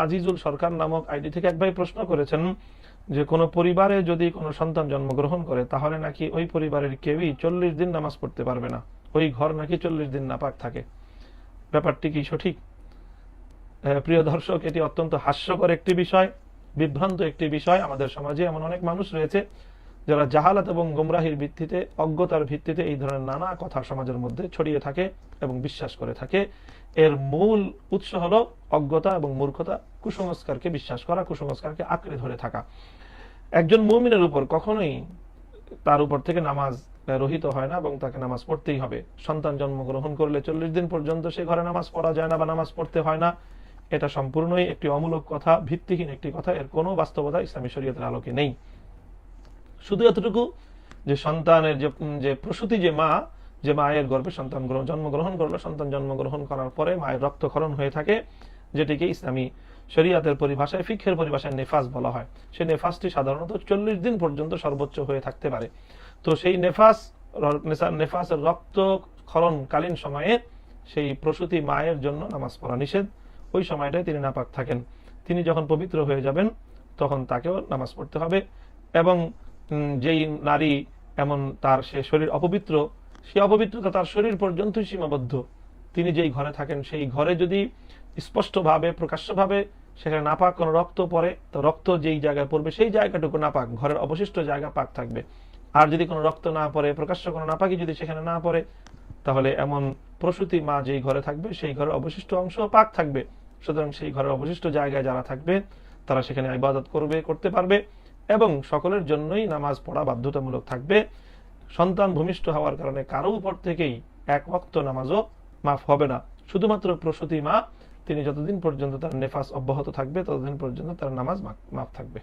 আজিজুল সরকার নামক আইডি থেকে এক ভাই প্রশ্ন করেছেন যে কোনো পরিবারে যদি কোনো সন্তান জন্মগ্রহণ করে তাহলে নাকি ওই পরিবারের কেউই 40 দিন নামাজ পড়তে পারবে না, ওই ঘর নাকি 40 দিন নাপাক থাকে। ব্যাপারটি কি সঠিক? প্রিয় দর্শক, এটি অত্যন্ত হাস্যকর একটি বিষয়, বিভ্রান্ত একটি বিষয়। আমাদের সমাজে এমন অনেক মানুষ রয়েছে যারা জাহালাত এবং গুমরাহির ভিত্তিতে, অজ্ঞতার ভিত্তিতে এই ধরনের নানা কথা সমাজের মধ্যে ছড়িয়ে থাকে এবং বিশ্বাস করে থাকে। এর মূল উৎস হলো অজ্ঞতা এবং মূর্খতা, কুসংস্কারকে বিশ্বাস করা, কুসংস্কারকে আঁকড়ে ধরে থাকা। একজন মুমিনের উপর কখনোই তার উপর থেকে নামাজ রহিত হয় না এবং তাকে নামাজ পড়তেই হবে। সন্তান জন্মগ্রহণ করলে 40 দিন পর্যন্ত সে ঘরে নামাজ পড়া যায় না বা নামাজ পড়তে হয় না, এটা সম্পূর্ণই একটি অমূলক কথা, ভিত্তিহীন একটি কথা। এর কোনো বাস্তবতা ইসলামী শরীয়তের আলোকে নেই। শুধু এতটুকু যে সন্তানের যে প্রসূতি, যে মায়ের গর্ভে সন্তান জন্মগ্রহণ করলো, সন্তান জন্মগ্রহণ করার পরে মায়ের রক্তক্ষরণ হয়ে থাকে, যেটিকে ইসলামী শরীয়তের পরিভাষায়, ফিকহের পরিভাষায় নেফাস বলা হয়। সেই নেফাসটি সাধারণত 40 দিন পর্যন্ত সর্বোচ্চ হয়ে থাকতে পারে। তো সেই নেফাসের রক্তক্ষরণকালীন সময়ে সেই প্রসূতি মায়ের জন্য নামাজ পড়া নিষেধ। ওই সময়টায় তিনি নাপাক থাকেন। তিনি যখন পবিত্র হয়ে যাবেন তখন তাকেও নামাজ পড়তে হবে। এবং যেই নারী এমন তার সে শরীর অপবিত্র, সে অপবিত্রতা তার শরীর পর্যন্তই সীমাবদ্ধ। তিনি যেই ঘরে থাকেন সেই ঘরে যদি স্পষ্টভাবে, প্রকাশ্যভাবে সেখানে নাপাক কোনো রক্ত পড়ে, তো রক্ত যেই জায়গায় পড়বে সেই জায়গাটুকু নাপাক, ঘরের অবশিষ্ট জায়গা পাক থাকবে। আর যদি কোনো রক্ত না পড়ে, প্রকাশ্য কোনো নাপাকি যদি সেখানে না পড়ে, তাহলে এমন প্রসূতি মা যেই ঘরে থাকবে সেই ঘরের অবশিষ্ট অংশ পাক থাকবে। সুতরাং সেই ঘরের অবশিষ্ট জায়গায় যারা থাকবে তারা সেখানে ইবাদত করতে পারবে এবং সকলের জন্যই নামাজ পড়া বাধ্যতামূলক থাকবে। সন্তান ভূমিষ্ঠ হওয়ার কারণে কারো উপর থেকেই এক ওয়াক্ত নামাজও মাফ হবে না। শুধুমাত্র প্রসূতি মা, তিনি যতদিন পর্যন্ত তার নেফাস অব্যাহত থাকবে ততদিন পর্যন্ত তার নামাজ মাফ থাকবে।